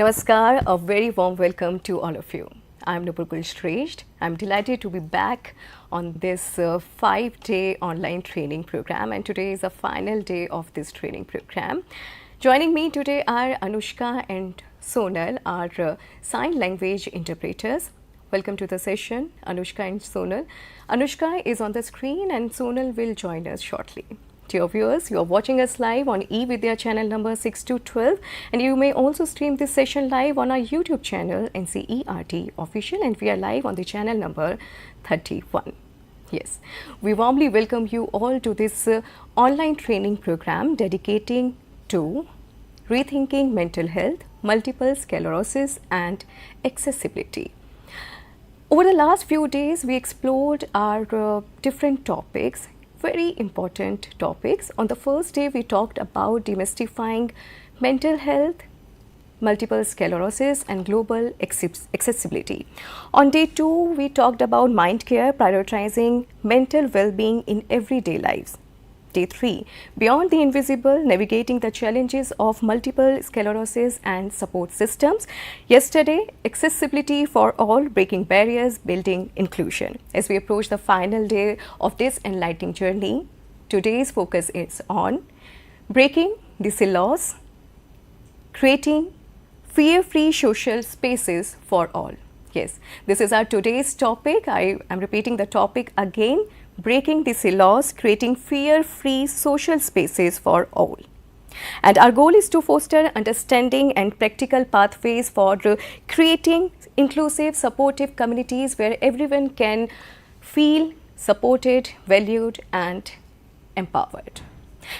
Namaskar, a very warm welcome to all of you. I'm Nupur Shresht. I'm delighted to be back on this 5-day online training program, and today is the final day of this training program. Joining me today are Anushka and Sonal, our sign language interpreters. Welcome to the session, Anushka and Sonal. Anushka is on the screen and Sonal will join us shortly. Dear viewers, you are watching us live on eVidya channel number 6212, and you may also stream this session live on our YouTube channel NCERT Official, and we are live on the channel number 31. Yes, we warmly welcome you all to this online training program dedicating to rethinking mental health, multiple sclerosis and accessibility. Over the last few days, we explored our different topics, very important topics. On the first day, we talked about demystifying mental health, multiple sclerosis and global accessibility. On day 2, we talked about mind care, prioritizing mental well-being in everyday lives. Day 3, beyond the invisible, navigating the challenges of multiple sclerosis and support systems. Yesterday, accessibility for all, breaking barriers, building inclusion. As we approach the final day of this enlightening journey, today's focus is on breaking the silos, creating fear-free social spaces for all. Yes, this is our today's topic. I am repeating the topic again. Breaking the silos, creating fear-free social spaces for all. And our goal is to foster understanding and practical pathways for creating inclusive, supportive communities where everyone can feel supported, valued and empowered.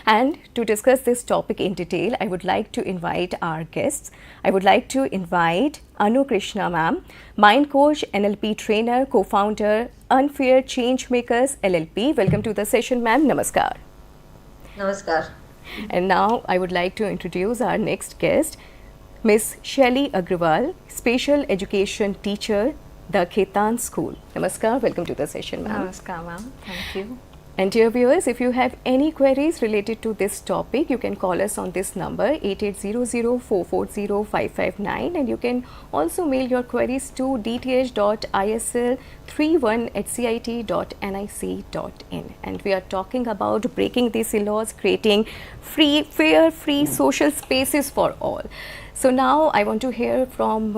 And to discuss this topic in detail, I would like to invite our guests. I would like to invite Anu Krishna ma'am, mind coach, NLP trainer, co-founder, Unfair Changemakers LLP. Welcome to the session, ma'am. Namaskar. Namaskar. And now I would like to introduce our next guest, Miss Shelly Agrawal, special education teacher, the Khetan School. Namaskar. Welcome to the session, ma'am. Namaskar, ma'am. Thank you. And dear viewers, if you have any queries related to this topic, you can call us on this number 8800-440-559, and you can also mail your queries to dth.isl31@cit.nic.in. And we are talking about breaking the silos, creating fear-free social spaces for all. So now I want to hear from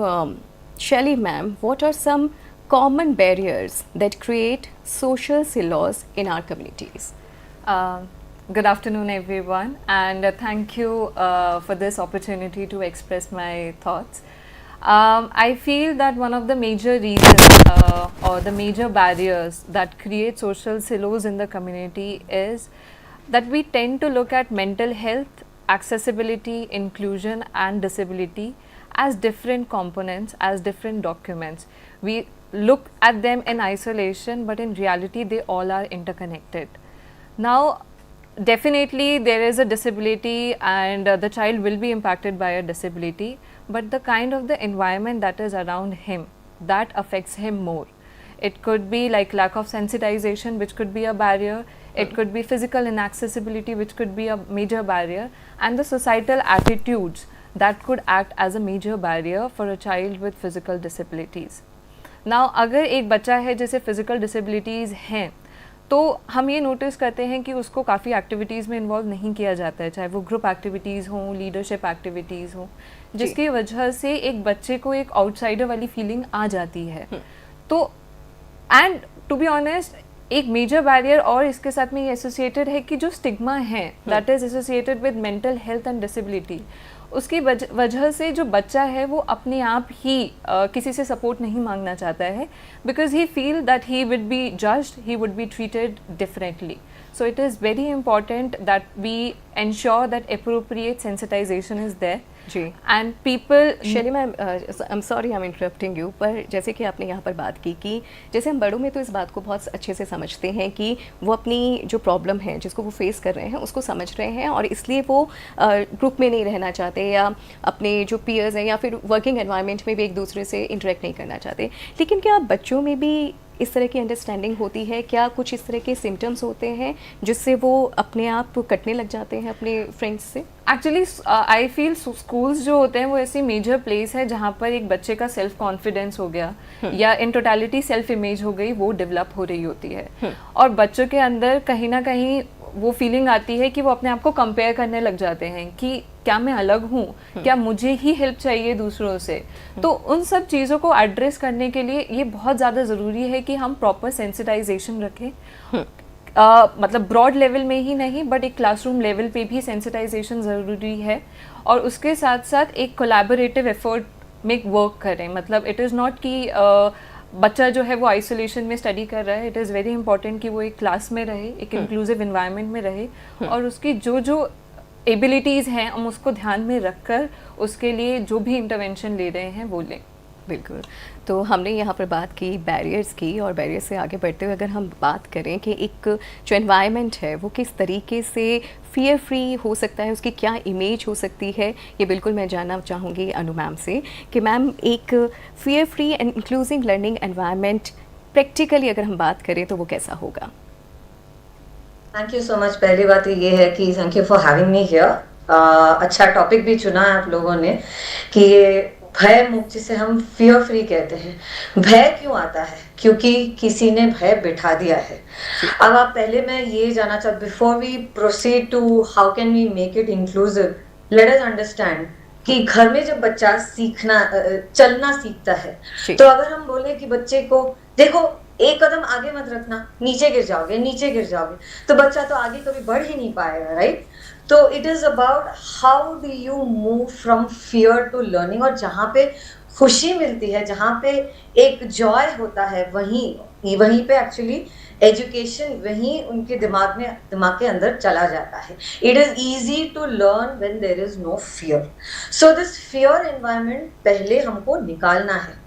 Shelly ma'am, what are some common barriers that create social silos in our communities? Good afternoon, everyone, and thank you for this opportunity to express my thoughts. I feel that one of the major reasons or the major barriers that create social silos in the community is that we tend to look at mental health, accessibility, inclusion and disability as different components, as different documents. We look at them in isolation, but in reality they all are interconnected. Now definitely there is a disability and the child will be impacted by a disability, but the kind of the environment that is around him, that affects him more. It could be like lack of sensitization, which could be a barrier. It could be physical inaccessibility, which could be a major barrier, and the societal attitudes that could act as a major barrier for a child with physical disabilities. Now अगर एक बच्चा है जिसे physical disabilities हैं, तो हम ये notice करते हैं कि उसको काफ़ी एक्टिविटीज़ में इन्वॉल्व नहीं किया जाता है, चाहे वो ग्रुप एक्टिविटीज़ हों, लीडरशिप एक्टिविटीज़ हों, जिसकी वजह से एक बच्चे को एक आउटसाइडर वाली फीलिंग आ जाती है. तो एंड टू बी ऑनेस्ट, एक मेजर बैरियर और इसके साथ में ये एसोसिएटेड है कि जो स्टिग्मा है that is associated with mental health and disability, उसकी वजह से जो बच्चा है वो अपने आप ही किसी से सपोर्ट नहीं मांगना चाहता है, because he feel that he would be judged, he would be treated differently. So it is very important that we ensure that appropriate sensitization is there. जी. And people. Shaili ma'am, I am sorry I am interrupting you, पर जैसे कि आपने यहाँ पर बात की कि जैसे हम बड़ों में तो इस बात को बहुत अच्छे से समझते हैं कि वो अपनी जो प्रॉब्लम है जिसको वो फेस कर रहे हैं उसको समझ रहे हैं और इसलिए वो ग्रुप में नहीं रहना चाहते या अपने जो पीयर्स हैं या फिर वर्किंग एनवायरनमेंट में भी एक दूसरे से इंटरेक्ट नहीं करना चाहते. लेकिन क्या बच्चों में भी इस तरह की अंडरस्टैंडिंग होती है? क्या कुछ इस तरह के सिम्टम्स होते हैं जिससे वो अपने आप कटने लग जाते हैं अपने फ्रेंड्स से? एक्चुअली आई फील स्कूल्स जो होते हैं वो ऐसी मेजर प्लेस है जहाँ पर एक बच्चे का सेल्फ कॉन्फिडेंस हो गया या इन टोटलिटी सेल्फ इमेज हो गई, वो डेवलप हो रही होती है। और बच्चों के अंदर कहीं ना कहीं वो फीलिंग आती है कि वो अपने आप को कंपेयर करने लग जाते हैं कि क्या मैं अलग हूँ, क्या मुझे ही हेल्प चाहिए दूसरों से। तो उन सब चीज़ों को एड्रेस करने के लिए ये बहुत ज़्यादा ज़रूरी है कि हम प्रॉपर सेंसिटाइजेशन रखें। मतलब ब्रॉड लेवल में ही नहीं बट एक क्लासरूम लेवल पे भी सेंसिटाइजेशन ज़रूरी है, और उसके साथ साथ एक कोलैबोरेटिव एफर्ट में वर्क करें। मतलब इट इज़ नॉट कि बच्चा जो है वो आइसोलेशन में स्टडी कर रहा है, इट इज़ वेरी इंपॉर्टेंट कि वो एक क्लास में रहे, एक इंक्लूसिव इन्वायरमेंट में रहे, और उसकी जो जो एबिलिटीज़ हैं हम उसको ध्यान में रखकर उसके लिए जो भी इंटरवेंशन ले रहे हैं वो लें। बिल्कुल। तो हमने यहाँ पर बात की बैरियर्स की, और बैरियर से आगे बढ़ते हुए अगर हम बात करें कि एक जो एनवायरनमेंट है वो किस तरीके से फियर फ्री हो सकता है, उसकी क्या इमेज हो सकती है, ये बिल्कुल मैं जानना चाहूँगी अनु मैम से कि मैम एक fear free and inclusive learning environment practically अगर हम बात करें तो वो कैसा होगा? Thank you so much. पहली बात ये है कि thank you for having me here. अच्छा टॉपिक भी चुना है आप लोगों ने कि ये भय मुक्त, जिसे हम फियर फ्री कहते हैं। भय क्यों आता है? क्योंकि किसी ने भय बिठा दिया है। अब आप पहले मैं ये जानना चाहता, before we proceed to how can we make it inclusive, let us understand कि घर में जब बच्चा चलना सीखता है, तो अगर हम बोले कि बच्चे को देखो एक कदम आगे मत रखना, नीचे गिर जाओगे, नीचे गिर जाओगे, तो बच्चा तो आगे कभी बढ़ ही नहीं पाएगा, राइट? तो it is about how do you move from fear to learning. और जहाँ पे खुशी मिलती है, जहाँ पे एक जॉय होता है, वहीं पे एक्चुअली एजुकेशन वहीं उनके दिमाग के अंदर चला जाता है। It is easy to learn when there is no fear. So this fear environment पहले हमको निकालना है,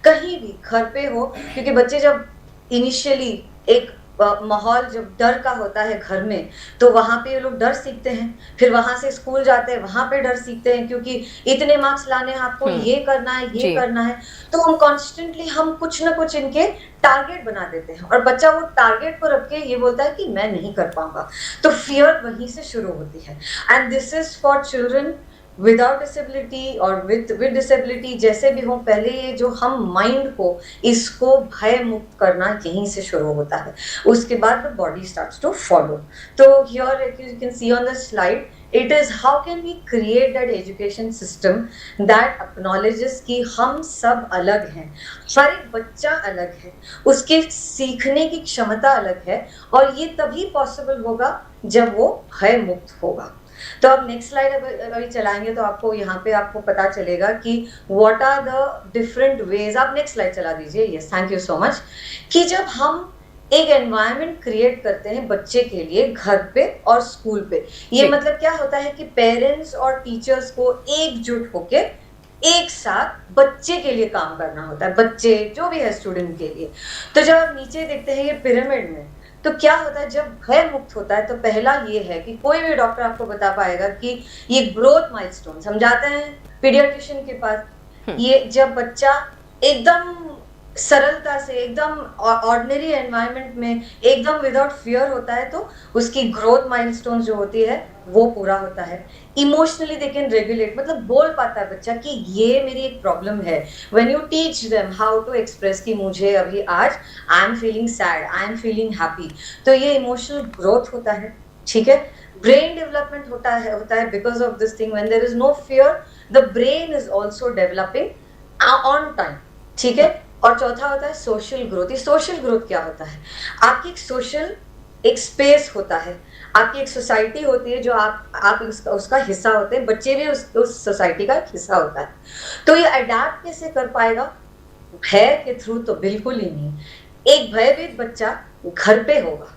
कहीं भी घर पे हो, क्योंकि बच्चे जब इनिशियली एक माहौल जब डर का होता है घर में, तो वहां पे ये लोग डर सीखते हैं, फिर वहां से स्कूल जाते हैं, वहां पे डर सीखते हैं क्योंकि इतने मार्क्स लाने हैं आपको, ये करना है, ये करना है। तो हम कॉन्स्टेंटली हम कुछ ना कुछ इनके टारगेट बना देते हैं, और बच्चा वो टारगेट को रख के ये बोलता है कि मैं नहीं कर पाऊंगा। तो फियर वहीं से शुरू होती है। And this is for children without disability और विद डिसेबिलिटी, जैसे भी हो। पहले ये जो हम माइंड को इसको भय मुक्त करना यहीं से शुरू होता है, उसके बाद the body starts to follow. तो here you can see on the slide, it is how can we create that education system that acknowledges कि हम सब अलग हैं, हर एक बच्चा अलग है, उसके सीखने की क्षमता अलग है, और ये तभी पॉसिबल होगा जब वो भय मुक्त होगा। तो अब नेक्स्ट स्लाइड अभी चलाएंगे तो आपको यहाँ पे आपको पता चलेगा कि what are the different ways. आप नेक्स्ट स्लाइड चला दीजिए। Yes, thank you so much. कि जब हम एक एनवायरनमेंट क्रिएट करते हैं बच्चे के लिए घर पे और स्कूल पे, ये मतलब क्या होता है कि पेरेंट्स और टीचर्स को एकजुट होके एक साथ बच्चे के लिए काम करना होता है, बच्चे जो भी है स्टूडेंट के लिए। तो जब आप नीचे देखते हैं ये पिरामिड में, तो क्या होता है जब भय मुक्त होता है, तो पहला ये है कि कोई भी डॉक्टर आपको बता पाएगा कि ये ग्रोथ माइलस्टोन्स हम जाते हैं पीडियाट्रिशियन के पास, ये जब बच्चा एकदम सरलता से, एकदम ऑर्डिनरी एनवायरनमेंट में, एकदम विदाउट फियर होता है, तो उसकी ग्रोथ माइलस्टोन्स जो होती है वो पूरा होता है। इमोशनली दे कैन रेगुलेट, मतलब बोल पाता है बच्चा कि ये मेरी एक प्रॉब्लम है। When you teach them how to express कि मुझे अभी आज I am feeling sad, I am feeling happy, तो ये इमोशनल ग्रोथ होता है। ठीक है, ब्रेन डेवलपमेंट होता है because of this thing. When there is no fear, the brain is also developing on time. ठीक है, और चौथा होता है सोशल ग्रोथ। ये सोशल ग्रोथ क्या होता है? आपकी एक सोशल एक स्पेस होता है, आपकी एक सोसाइटी होती है जो आप उसका हिस्सा होते हैं, बच्चे भी उस सोसाइटी का हिस्सा होता है। तो ये अडेप्ट कैसे कर पाएगा? भय के थ्रू तो बिल्कुल ही नहीं। एक भयभीत बच्चा घर पे होगा,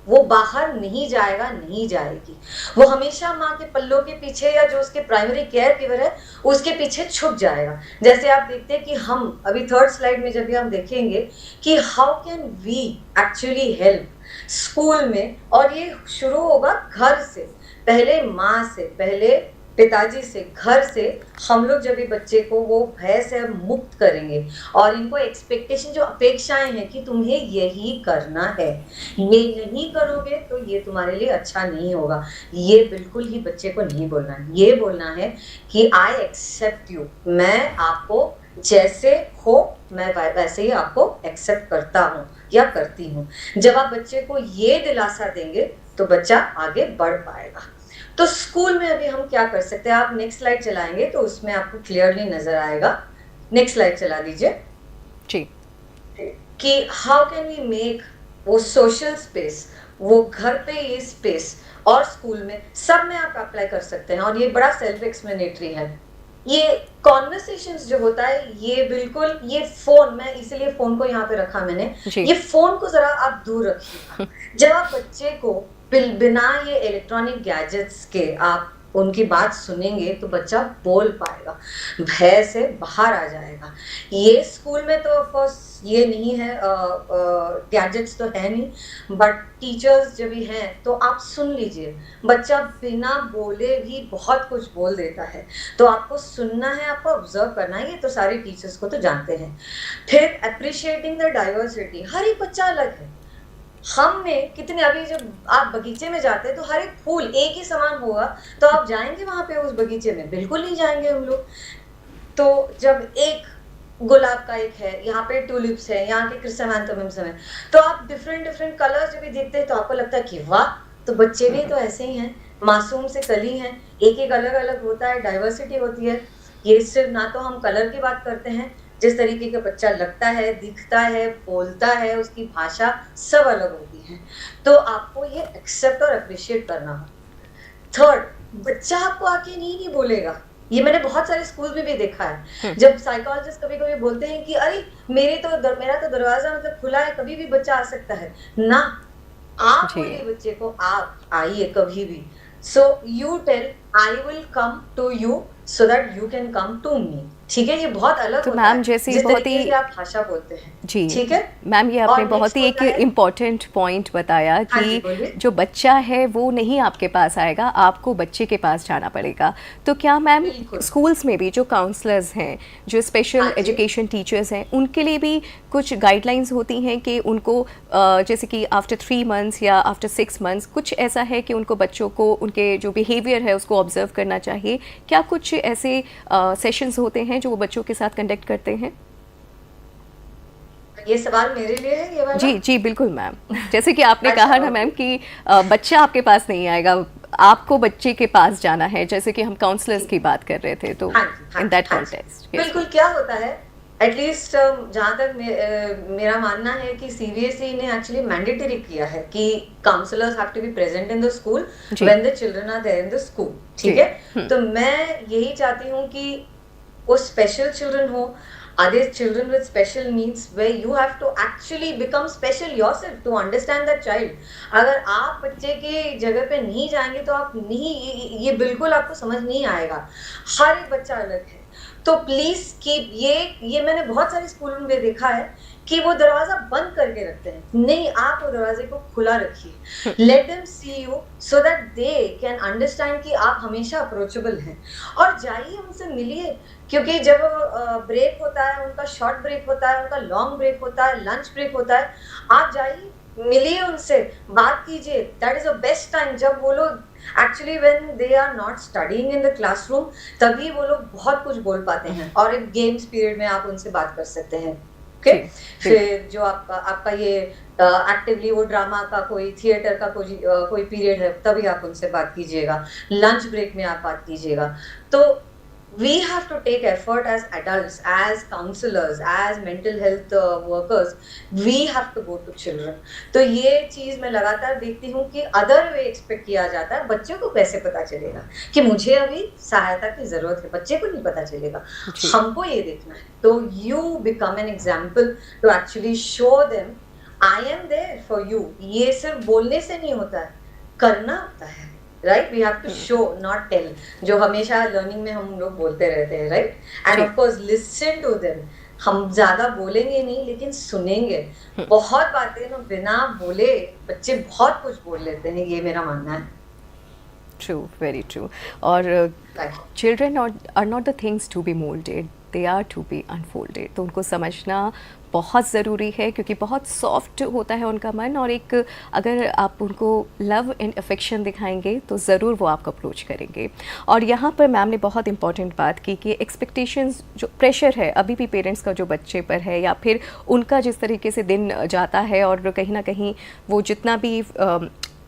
वो बाहर नहीं जाएगा, नहीं जाएगी, वो हमेशा माँ के पल्लों के पीछे या जो उसके प्राइमरी केयर गिवर है उसके पीछे छुप जाएगा। जैसे आप देखते हैं कि हम अभी थर्ड स्लाइड में जब भी हम देखेंगे कि how can we actually help school में, और ये शुरू होगा घर से, पहले माँ से, पहले पिताजी से, घर से हम लोग जब भी बच्चे को वो भय से मुक्त करेंगे और इनको एक्सपेक्टेशन जो अपेक्षाएं हैं कि तुम्हें यही करना है, ये नहीं करोगे तो ये तुम्हारे लिए अच्छा नहीं होगा, ये बिल्कुल ही बच्चे को नहीं बोलना है। ये बोलना है कि आई एक्सेप्ट यू, मैं आपको जैसे हो मैं वैसे ही आपको एक्सेप्ट करता हूँ या करती हूँ। जब आप बच्चे को ये दिलासा देंगे तो बच्चा आगे बढ़ पाएगा। तो स्कूल में अभी हम क्या कर सकते हैं, आप नेक्स्ट स्लाइड चलाएंगे तो उसमें आपको क्लियरली नजर आएगा। नेक्स्ट स्लाइड चला दीजिए जी। कि हाउ कैन वी मेक वो सोशल स्पेस, वो घर पे ये स्पेस और स्कूल में सब में आप अप्लाई कर सकते हैं। और ये बड़ा सेल्फ एक्सप्लेनेटरी है। ये कॉन्वर्सेशंस जो होता है ये बिल्कुल, ये फोन, मैं इसीलिए फोन को यहाँ पे रखा मैंने, ये फोन को जरा आप दूर रखिएगा। जब आप बच्चे को बिना ये इलेक्ट्रॉनिक गैजेट्स के आप उनकी बात सुनेंगे तो बच्चा बोल पाएगा, भय से बाहर आ जाएगा। ये स्कूल में तो ऑफ कोर्स ये नहीं है, गैजेट्स तो है नहीं, बट टीचर्स जब भी हैं तो आप सुन लीजिए। बच्चा बिना बोले भी बहुत कुछ बोल देता है, तो आपको सुनना है, आपको ऑब्जर्व करना है। ये तो सारे टीचर्स को तो जानते हैं। फिर अप्रिशिएटिंग द डाइवर्सिटी, हर एक बच्चा अलग है। हम में कितने, अभी जब आप बगीचे में जाते हैं तो हर एक फूल एक ही समान होगा तो आप जाएंगे वहां पे उस बगीचे में? बिल्कुल नहीं जाएंगे हम लोग। तो जब एक गुलाब का एक है, यहाँ पे ट्यूलिप्स है, यहाँ के क्रिसैंथेमम्स हैं, तो आप डिफरेंट डिफरेंट कलर्स जब भी देखते हैं तो आपको लगता है कि वाह, तो बच्चे भी तो ऐसे ही हैं, मासूम से कली हैं, एक एक अलग अलग होता है, डाइवर्सिटी होती है। ये सिर्फ ना तो हम कलर की बात करते हैं, जिस तरीके का बच्चा लगता है, दिखता है, बोलता है, उसकी भाषा सब अलग होती है। तो आपको ये एक्सेप्ट और अप्रिशिएट करना हो। थर्ड, बच्चा आपको आके नहीं बोलेगा। ये मैंने बहुत सारे स्कूल में भी देखा है, जब साइकोलॉजिस्ट कभी कभी बोलते हैं कि अरे मेरा तो दरवाजा मतलब खुला है, कभी भी बच्चा आ सकता है ना। आप बोलिए बच्चे को, आप आइए कभी भी। So you tell I will come to you so that you can come to me। ठीक है, ये बहुत अलग होता है जिस तरीके से आप भाषा बोलते हैं। जी ठीक है मैम, ये आपने बहुत ही एक इम्पॉर्टेंट पॉइंट बताया कि जो बच्चा है वो नहीं आपके पास आएगा, आपको बच्चे के पास जाना पड़ेगा। तो क्या मैम स्कूल्स में भी जो काउंसलर्स हैं, जो स्पेशल एजुकेशन टीचर्स हैं, उनके लिए भी कुछ गाइडलाइंस होती हैं कि उनको जैसे कि आफ्टर 3 मंथ्स या आफ्टर 6 मंथ्स कुछ ऐसा है कि उनको बच्चों को उनके जो बिहेवियर है उसको ऑब्जर्व करना चाहिए? क्या कुछ ऐसे सेशंस होते हैं जो वो बच्चों के साथ कंडक्ट करते हैं? ये सवाल मेरे लिए है ये वाला? जी जी बिल्कुल मैम। जैसे कि आपने कहा ना मैम कि बच्चा आपके पास नहीं आएगा, आपको बच्चे के पास जाना है, जैसे कि हम काउंसलर्स की बात कर रहे थे, तो इन दैट कॉन्टेक्स्ट बिल्कुल। क्या होता है, एटलीस्ट जहाँ तक मेरा मानना है कि सीबीएसई ने एक्चुअली मैंडेटरी किया है कि counsellors have to be present in the school when the children are there in the school. ठीक है, तो मैं यही चाहती हूँ कि वो स्पेशल चिल्ड्रन हो, other children with special needs, where you have to actually become special yourself to understand that child। अगर आप बच्चे के जगह पे नहीं जाएंगे तो आप नहीं, ये बिल्कुल आपको समझ नहीं आएगा। हर एक बच्चा अलग है, तो प्लीज कीप ये मैंने बहुत सारे स्कूलों में देखा है कि वो दरवाजा बंद करके रखते हैं। नहीं, आप वो दरवाजे को खुला रखिए। Let them see you so that they can understand कि आप हमेशा अप्रोचेबल हैं, और जाइए उनसे मिलिए। क्योंकि जब ब्रेक होता है, उनका शॉर्ट ब्रेक होता है, उनका लॉन्ग ब्रेक होता है, लंच ब्रेक होता है, आप जाइए, मिलिए उनसे, बात कीजिए। That is the best time. जब वो लोग actually when they are not studying in the classroom, तभी वो लोग बहुत कुछ बोल पाते हैं, और एक गेम्स पीरियड में आप उनसे बात कर सकते हैं। ओके, फिर जो आपका ये एक्टिवली वो ड्रामा का कोई, थिएटर का कोई पीरियड है, तभी आप उनसे बात कीजिएगा। लंच ब्रेक में आप बात कीजिएगा। तो we have to take effort as adults, as counselors, as mental health workers, we have to go to children। तो ये चीज मैं लगातार देखती हूँ कि अदर वे एक्सपेक्ट किया जाता है। बच्चों को कैसे पता चलेगा कि मुझे अभी सहायता की जरूरत है? बच्चे को नहीं पता चलेगा, हमको ये देखना है। तो you become an example to actually show them I am there for you। ये सिर्फ बोलने से नहीं होता है, करना होता है। Right, we have to show not tell, जो हमेशा लर्निंग में हम लोग बोलते रहते हैं। Right, and of course listen to them. हम ज्यादा बोलेंगे नहीं, लेकिन सुनेंगे। बहुत बातें ना बिना बोले बच्चे बहुत कुछ बोल लेते हैं, ये मेरा मानना है। very true. और children are not the things to be molded, they are to be unfolded. तो उनको समझना बहुत ज़रूरी है क्योंकि बहुत सॉफ्ट होता है उनका मन, और एक अगर आप उनको लव एंड अफेक्शन दिखाएंगे तो ज़रूर वो आपको अप्रोच करेंगे. और यहाँ पर मैम ने बहुत इंपॉर्टेंट बात की कि एक्सपेक्टेशंस, जो प्रेशर है अभी भी पेरेंट्स का जो बच्चे पर है, या फिर उनका जिस तरीके से दिन जाता है, और कहीं ना कहीं वो जितना भी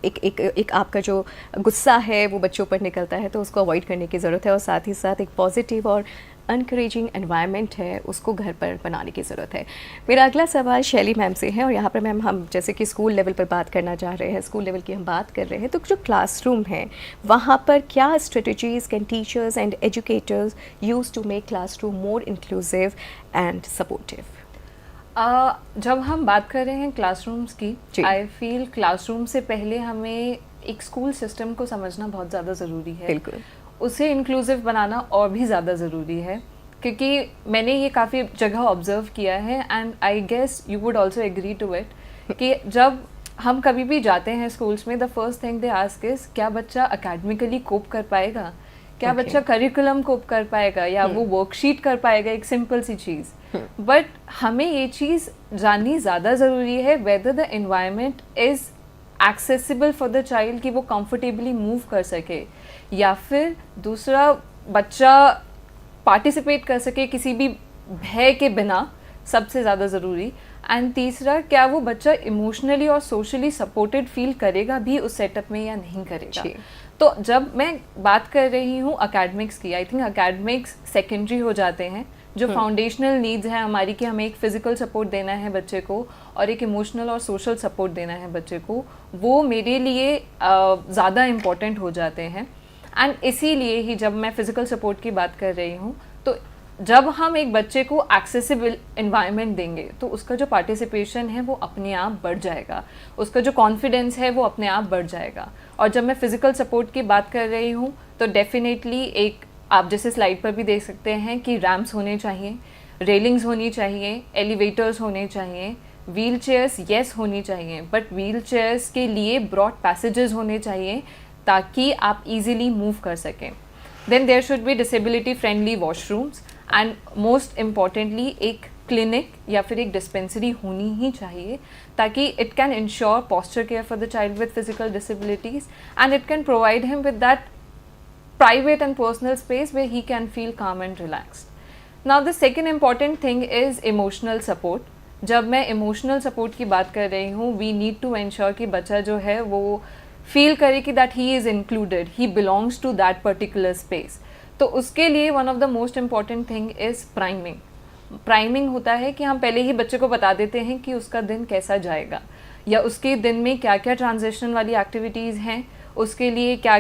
एक आपका जो गुस्सा है वो बच्चों पर निकलता है, तो उसको अवॉइड करने की ज़रूरत है. और साथ ही साथ एक पॉजिटिव और एनकरेजिंग एनवायरनमेंट है उसको घर पर बनाने की ज़रूरत है. मेरा अगला सवाल शैली मैम से है, और यहाँ पर मैम हम जैसे कि स्कूल लेवल पर बात करना चाह रहे हैं, स्कूल लेवल की हम बात कर रहे हैं, तो जो क्लासरूम है वहाँ पर क्या strategies can teachers and educators use to make classroom more inclusive and supportive? जब हम बात कर रहे हैं क्लासरूम्स की, आई फील क्लासरूम से पहले हमें एक स्कूल सिस्टम को समझना बहुत ज़्यादा ज़रूरी है. बिल्कुल. उसे इंक्लूसिव बनाना और भी ज़्यादा ज़रूरी है, क्योंकि मैंने ये काफ़ी जगह ऑब्जर्व किया है, and I guess you would also agree to it, कि जब हम कभी भी जाते हैं स्कूल्स में, the first thing they ask is क्या बच्चा अकेडमिकली कोप कर पाएगा, क्या बच्चा करिकुलम कोप कर पाएगा, या वो वर्कशीट कर पाएगा, एक सिंपल सी चीज़. बट हमें ये चीज़ जाननी ज़्यादा ज़रूरी है whether the environment is accessible for the child, कि वो कंफर्टेबली मूव कर सके, या फिर दूसरा बच्चा पार्टिसिपेट कर सके किसी भी भय के बिना, सबसे ज़्यादा ज़रूरी. एंड तीसरा, क्या वो बच्चा इमोशनली और सोशली सपोर्टेड फील करेगा भी उस सेटअप में या नहीं करेगा. तो जब मैं बात कर रही हूँ अकेडमिक्स की, आई थिंक अकेडमिक्स सेकेंडरी हो जाते हैं. जो फाउंडेशनल नीड्स हैं हमारी, कि हमें एक फ़िज़िकल सपोर्ट देना है बच्चे को और एक इमोशनल और सोशल सपोर्ट देना है बच्चे को, वो मेरे लिए ज़्यादा इम्पॉर्टेंट हो जाते हैं. एंड इसीलिए ही जब मैं फ़िज़िकल सपोर्ट की बात कर रही हूँ, तो जब हम एक बच्चे को एक्सेसिबल इन्वायरमेंट देंगे तो उसका जो पार्टिसिपेशन है वो अपने आप बढ़ जाएगा, उसका जो कॉन्फिडेंस है वो अपने आप बढ़ जाएगा. और जब मैं फ़िज़िकल सपोर्ट की बात कर रही हूँ तो डेफिनेटली एक, आप जैसे स्लाइड पर भी देख सकते हैं कि रैम्प्स होने चाहिए, रेलिंग्स होनी चाहिए, एलिवेटर्स होने चाहिए, व्हील चेयर्स येस होनी चाहिए, बट व्हील चेयर्स के लिए ब्रॉड पैसेजेस होने चाहिए ताकि आप इजीली मूव कर सकें. Then there should be disability friendly washrooms, and most importantly एक क्लिनिक या फिर एक डिस्पेंसरी होनी ही चाहिए, ताकि it can ensure posture care for the child with physical disabilities, and it can provide him with that private and personal space where he can feel calm and relaxed. Now the second important thing is emotional support. जब मैं emotional support की बात कर रही हूँ, we need to ensure कि बच्चा जो है वो feel करे कि that he is included, he belongs to that particular space. तो उसके लिए one of the most important thing is priming. Priming होता है कि हम पहले ही बच्चे को बता देते हैं कि उसका दिन कैसा जाएगा, या उसके दिन में क्या क्या ट्रांजिशन वाली एक्टिविटीज़ हैं, उसके लिए क्या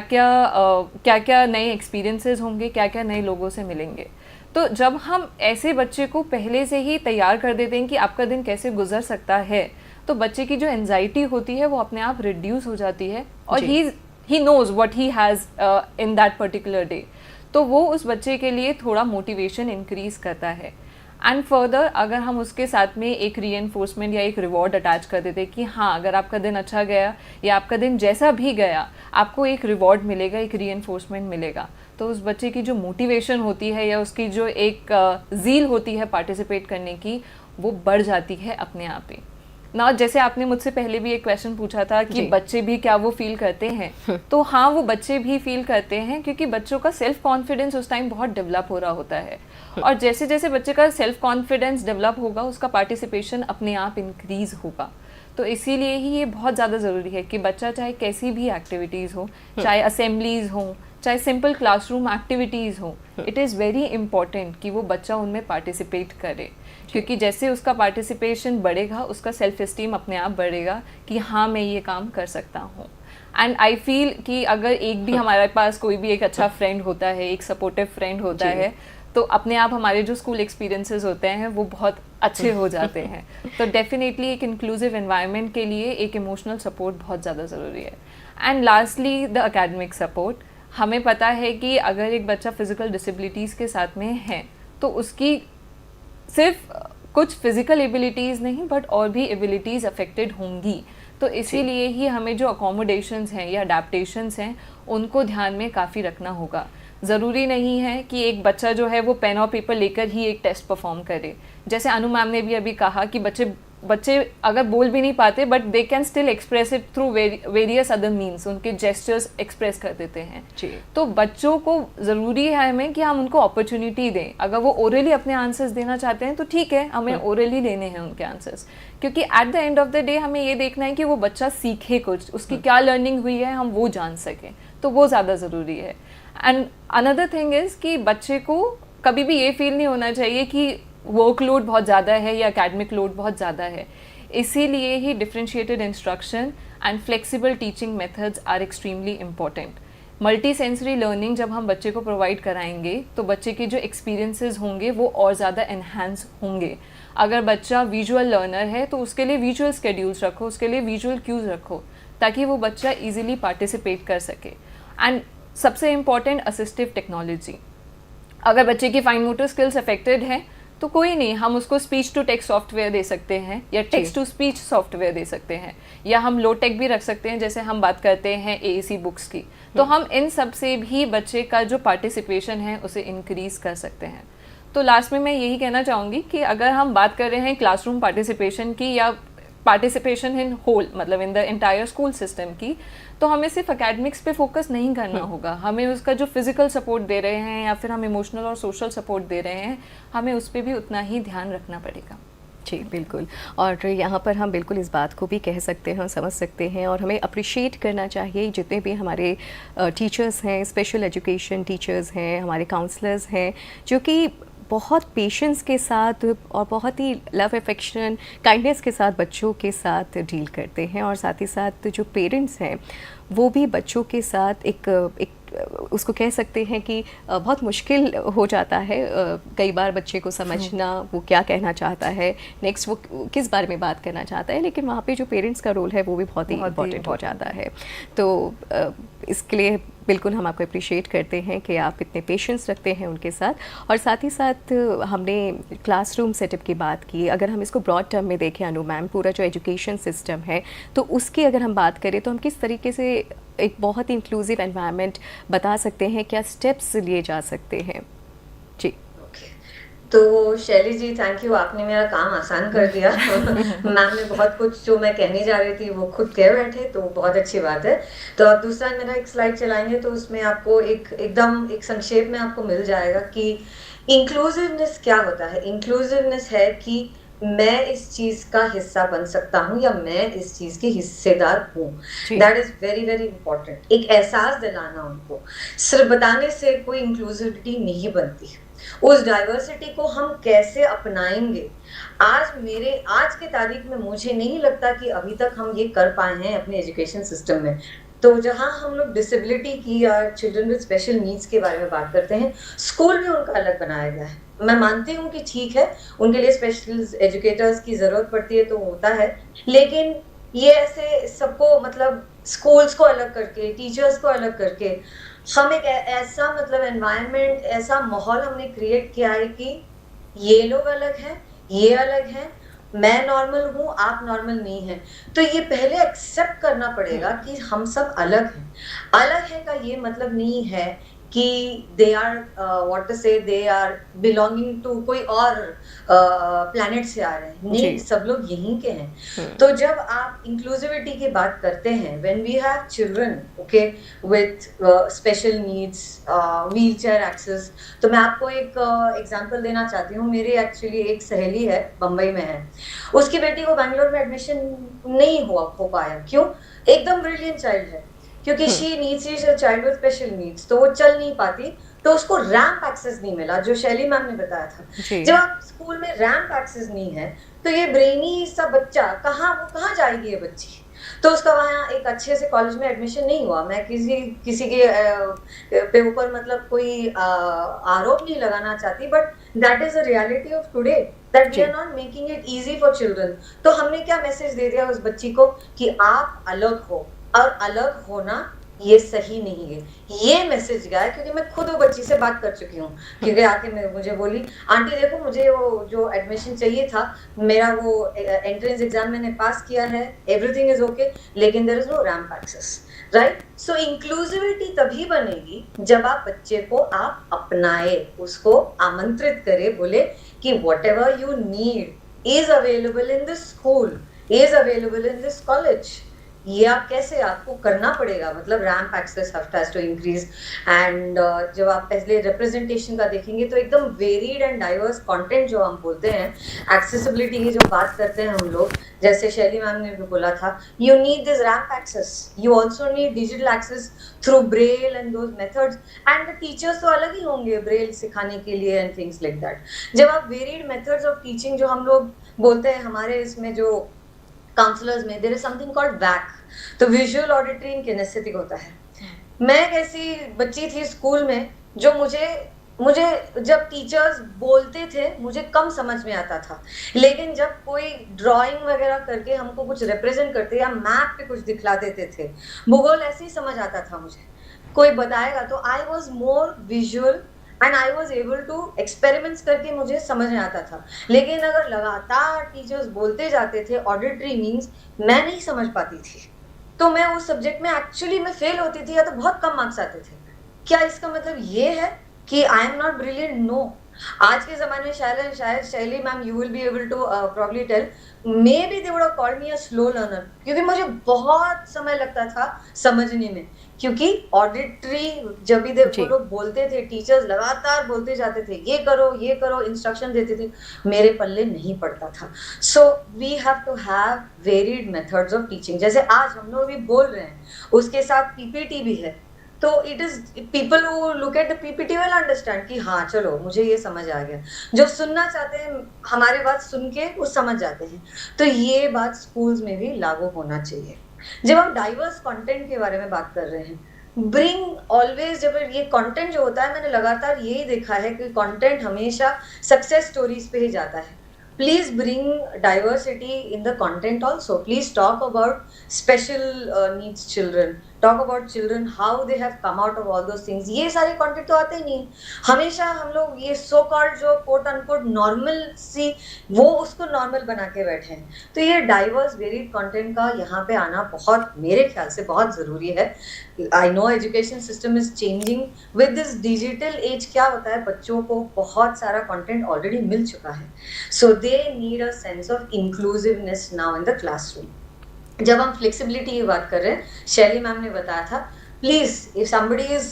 क्या नए एक्सपीरियंसेस होंगे, क्या क्या नए लोगों से मिलेंगे. तो जब हम ऐसे बच्चे को पहले से ही तैयार कर देते हैं कि आपका दिन कैसे गुजर सकता है, तो बच्चे की जो एंजाइटी होती है वो अपने आप रिड्यूस हो जाती है, और he knows what he has in that particular day. तो वो उस बच्चे के लिए थोड़ा मोटिवेशन इंक्रीज़ करता है. एंड फर्दर अगर हम उसके साथ में एक रीएनफोर्समेंट या एक रिवॉर्ड अटैच कर देते कि हाँ, अगर आपका दिन अच्छा गया या आपका दिन जैसा भी गया, आपको एक रिवॉर्ड मिलेगा, एक रीएनफोर्समेंट मिलेगा, तो उस बच्चे की जो मोटिवेशन होती है या उसकी जो एक ज़ील होती है पार्टिसिपेट करने की, वो बढ़ जाती है अपने आप ही. ना जैसे आपने मुझसे पहले भी एक क्वेश्चन पूछा था कि बच्चे भी क्या वो फील करते हैं, तो हाँ, वो बच्चे भी फील करते हैं, क्योंकि बच्चों का सेल्फ कॉन्फिडेंस उस टाइम बहुत डेवलप हो रहा होता है, और जैसे जैसे बच्चे का सेल्फ कॉन्फिडेंस डेवलप होगा उसका पार्टिसिपेशन अपने आप इंक्रीज़ होगा. तो इसीलिए ही ये बहुत ज़्यादा ज़रूरी है कि बच्चा चाहे कैसी भी एक्टिविटीज़ हो, चाहे असेंबलीज़ हो, चाहे सिंपल क्लासरूम एक्टिविटीज़ हो, इट इज़ वेरी इम्पॉर्टेंट कि वो बच्चा उनमें पार्टिसिपेट करे, क्योंकि जैसे उसका पार्टिसिपेशन बढ़ेगा उसका सेल्फ इस्टीम अपने आप बढ़ेगा कि हाँ, मैं ये काम कर सकता हूँ. एंड आई फील कि अगर एक भी हमारे पास कोई भी एक अच्छा फ्रेंड होता है, एक सपोर्टिव फ्रेंड होता है, तो अपने आप हमारे जो स्कूल एक्सपीरियंसेस होते हैं वो बहुत अच्छे हो जाते हैं. तो डेफिनेटली एक इंक्लूसिव एनवायरनमेंट के लिए एक इमोशनल सपोर्ट बहुत ज़्यादा ज़रूरी है. And lastly the academic support. हमें पता है कि अगर एक बच्चा फिज़िकल डिसेबिलिटीज़ के साथ में है तो उसकी सिर्फ कुछ फिज़िकल एबिलिटीज़ नहीं बट और भी एबिलिटीज़ अफेक्टेड होंगी. तो इसीलिए ही हमें जो अकोमोडेशंस हैं या अडेप्टेशंस हैं उनको ध्यान में काफ़ी रखना होगा। ज़रूरी नहीं है कि एक बच्चा जो है वो पेन और पेपर लेकर ही एक टेस्ट परफॉर्म करे। जैसे अनु मैम ने भी अभी कहा कि बच्चे अगर बोल भी नहीं पाते but they can still express it through various other means, उनके जेस्चर्स एक्सप्रेस कर देते हैं। तो बच्चों को ज़रूरी है हमें कि हम उनको अपॉर्चुनिटी दें। अगर वो ओरली अपने आंसर्स देना चाहते हैं तो ठीक है, हमें ओरली देने हैं उनके आंसर्स, क्योंकि at the end of the day हमें ये देखना है कि वो बच्चा सीखे कुछ, उसकी क्या लर्निंग हुई है हम वो जान सकें, तो वो ज़्यादा ज़रूरी है। एंड अनदर थिंग इज़ कि बच्चे को कभी भी ये फील नहीं होना चाहिए कि वर्कलोड बहुत ज़्यादा है या एकेडमिक लोड बहुत ज़्यादा है। इसीलिए ही differentiated instruction and flexible teaching methods are extremely important. Multi sensory learning जब हम बच्चे को प्रोवाइड कराएंगे तो बच्चे के जो एक्सपीरियंसेस होंगे वो और ज़्यादा एनहांस होंगे। अगर बच्चा विजुअल लर्नर है तो उसके लिए विजुअल स्केड्यूल्स रखो, उसके लिए विजुअल क्यूज़ रखो, ताकि वो बच्चा ईजिली पार्टिसिपेट कर सके। एंड सबसे इम्पॉर्टेंट असिस्टिव टेक्नोलॉजी। अगर बच्चे की फाइन मोटर स्किल्स अफेक्टेड हैं तो कोई नहीं, हम उसको स्पीच टू टेक्स्ट सॉफ्टवेयर दे सकते हैं या टेक्स्ट टू स्पीच सॉफ्टवेयर दे सकते हैं, या हम लो टेक भी रख सकते हैं, जैसे हम बात करते हैं AAC बुक्स की। तो हम इन सब से भी बच्चे का जो पार्टिसिपेशन है उसे इंक्रीज़ कर सकते हैं। तो लास्ट में मैं यही कहना चाहूँगी कि अगर हम बात कर रहे हैं क्लासरूम पार्टिसिपेशन की या पार्टिसिपेशन इन होल, मतलब in the entire school system की, तो हमें सिर्फ एकेडमिक्स पे फोकस नहीं करना होगा। हमें उसका जो फिजिकल सपोर्ट दे रहे हैं या फिर हम इमोशनल और सोशल सपोर्ट दे रहे हैं, हमें उस पर भी उतना ही ध्यान रखना पड़ेगा। जी बिल्कुल, और यहाँ पर हम बिल्कुल इस बात को भी कह सकते हैं, समझ सकते हैं, और हमें अप्रिशिएट करना चाहिए जितने भी हमारे टीचर्स हैं, स्पेशल एजुकेशन टीचर्स हैं, हमारे काउंसलर्स हैं, जो कि बहुत पेशेंस के साथ और बहुत ही लव अफेक्शन काइंडनेस के साथ बच्चों के साथ डील करते हैं। और साथ ही साथ जो पेरेंट्स हैं वो भी बच्चों के साथ एक उसको कह सकते हैं कि बहुत मुश्किल हो जाता है कई बार बच्चे को समझना वो क्या कहना चाहता है, नेक्स्ट वो किस बारे में बात करना चाहता है, लेकिन वहाँ पे जो पेरेंट्स का रोल है वो भी बहुत ही इम्पॉर्टेंट हो जाता है। तो इसके लिए बिल्कुल हम आपको अप्रिशिएट करते हैं कि आप इतने पेशेंस रखते हैं उनके साथ। और साथ ही साथ हमने क्लासरूम सेटअप की बात की, अगर हम इसको ब्रॉड टर्म में देखें अनु मैम, पूरा जो एजुकेशन सिस्टम है तो उसकी अगर हम बात करें तो हम किस तरीके से एक बहुत ही इंक्लूसिव एनवायरनमेंट बता सकते हैं, क्या स्टेप्स लिए जा सकते हैं? जी तो शैली जी थैंक यू, आपने मेरा काम आसान कर दिया। मैम ने बहुत कुछ जो मैं कहने जा रही थी वो खुद कह बैठे, तो बहुत अच्छी बात है। तो आप दूसरा मेरा एक स्लाइड चलाएंगे तो उसमें आपको एकदम एक संक्षेप में आपको मिल जाएगा कि इंक्लूसिवनेस क्या होता है। इंक्लूसिवनेस है कि मैं इस चीज का हिस्सा बन सकता हूँ या मैं इस चीज की हिस्सेदार हूँ। That is very very important. एक एहसास दिलाना उनको, सिर्फ बताने से कोई इंक्लूसिविटी नहीं बनती। उस डाइवर्सिटी को हम कैसे अपनाएंगे, आज के तारीख में मुझे नहीं लगता कि अभी तक हम ये कर पाए हैं अपने एजुकेशन सिस्टम में। तो जहां हम लोग डिसेबिलिटी की या चिल्ड्रन विद स्पेशल नीड्स के बारे में बात करते हैं, स्कूल भी उनका अलग बनाया गया है। मैं मानती हूँ कि ठीक है उनके लिए स्पेशल एजुकेटर्स की जरूरत पड़ती है तो होता है, लेकिन ये ऐसे सबको मतलब स्कूल्स को अलग करके, टीचर्स को अलग करके हम एक ऐसा मतलब एनवायरनमेंट, ऐसा माहौल हमने क्रिएट किया है कि ये लोग अलग हैं, ये अलग हैं, मैं नॉर्मल हूँ, आप नॉर्मल नहीं हैं। तो ये पहले एक्सेप्ट करना पड़ेगा कि हम सब अलग हैं। अलग है का ये मतलब नहीं है कि दे आर व्हाट टू से दे आर बिलोंगिंग टू कोई और प्लैनेट से आ रहे हैं, नहीं, सब लोग यहीं के हैं। तो जब आप इंक्लूसिविटी की बात करते हैं, when we have children okay with special needs, wheelchair access, तो मैं आपको एक एग्जांपल देना चाहती हूँ। मेरी एक्चुअली एक सहेली है, बम्बई में है, उसकी बेटी को बैंगलोर में एडमिशन नहीं हो पाया। क्यों? एकदम ब्रिलियंट चाइल्ड है, क्योंकि she needs is a child with special needs, तो वो चल नहीं पाती, तो उसको रैंप एक्सेस नहीं मिला, जो शैली मैम ने बताया था। जब आप स्कूल में रैंप एक्सेस नहीं है तो ये ब्रेनी सा बच्चा कहाँ जाएगी ये बच्ची? तो उसका वहाँ एक अच्छे से कॉलेज में एडमिशन नहीं हुआ। मैं किसी के पे ऊपर मतलब कोई आरोप नहीं लगाना चाहती, but that is a reality of today, that we are not making it easy for children. तो हमने क्या मैसेज दे दिया उस बच्ची को कि आप अलग हो, और अलग होना ये सही नहीं है। ये मैसेज गया है, क्योंकि मैं खुद वो बच्ची से बात कर चुकी हूँ, क्योंकि आके मुझे बोली, आंटी देखो मुझे वो जो एडमिशन चाहिए था, मेरा वो एंट्रेंस एग्जाम मैंने पास किया है, एवरीथिंग इज ओके, लेकिन there is no ramp access, right? So inclusivity तभी बनेगी जब आप बच्चे को आप अपनाए, उसको आमंत्रित करें, बोले कि whatever you need is available in this school, is available in this college. ये आप कैसे, आपको करना पड़ेगा, मतलब ramp access has to increase. And जब आप पहले रिप्रेजेंटेशन का देखेंगे तो एकदम वेरिड एंड डाइवर्स कंटेंट जो हम बोलते हैं, एक्सेसिबिलिटी की जो बात करते हैं हम लोग, जैसे शैली मैम ने भी बोला था, you need this ramp access, you also need digital access through braille and those methods, and the teachers तो अलग ही होंगे ब्रेल सिखाने के लिए एंड थिंग्स लाइक दैट। जब आप वेरिड मेथड्स ऑफ टीचिंग जो हम लोग बोलते हैं, हमारे इसमें जो काउंसलर्स में देयर इज समथिंग कॉल्ड वैक, तो विजुअल ऑडिटरी एंड किनेस्थेटिक होता है। मैं एक ऐसी बच्ची थी स्कूल में जो मुझे मुझे जब टीचर्स बोलते थे मुझे कम समझ में आता था, लेकिन जब कोई ड्राइंग वगैरह करके हमको कुछ रिप्रेजेंट करते या मैप पे कुछ दिखला देते थे, भूगोल ऐसे ही समझ आता था मुझे, कोई बताएगा तो I was more visual and I was able to experiments करके मुझे समझ में आता था। लेकिन अगर लगातार टीचर्स बोलते जाते थे ऑडिटरी मीन्स, मैं नहीं समझ पाती थी, तो मैं उस सब्जेक्ट में एक्चुअली मैं फेल होती थी या तो बहुत कम मार्क्स आते थे। क्या इसका मतलब ये है कि I am not brilliant? No. आज के ज़माने में शायद Shaili ma'am you will be able to probably tell, maybe they would have called me a slow learner, क्योंकि मुझे बहुत समय लगता था समझने में, क्योंकि ऑडिटरी जब भी वो लोग बोलते थे, टीचर्स लगातार बोलते जाते थे ये करो इंस्ट्रक्शन देते थे, मेरे पल्ले नहीं पड़ता था। So we have to have varied methods of teaching. जैसे आज हम लोग भी बोल रहे हैं, उसके साथ पीपीटी भी है, तो it is people who look at the PPT will understand कि हाँ चलो मुझे ये समझ आ गया। जो सुनना चाहते हैं हमारी बात सुन के वो समझ जाते हैं। तो ये बात स्कूल्स में भी लागू होना चाहिए। जब हम डाइवर्स कंटेंट के बारे में बात कर रहे हैं, ब्रिंग ऑलवेज, जब ये कंटेंट जो होता है, मैंने लगातार यही देखा है कि कंटेंट हमेशा सक्सेस स्टोरीज पे ही जाता है। Please bring diversity in the content also. Please talk about special needs children. Talk about children, how they have come out of all those things. ये सारे content तो आते ही नहीं। हमेशा हम लोग ये so called जो quote unquote normal सी, वो उसको normal बना के बैठे हैं। तो ये diverse varied content का यहाँ पे आना बहुत, मेरे ख्याल से बहुत ज़रूरी है। I know education system is changing with this digital age। क्या होता है, बच्चों को बहुत सारा content already मिल चुका है, so they need a sense of inclusiveness now in the classroom। जब हम flexibility की बात कर रहे हैं, शैली मैम ने बताया था, please if somebody is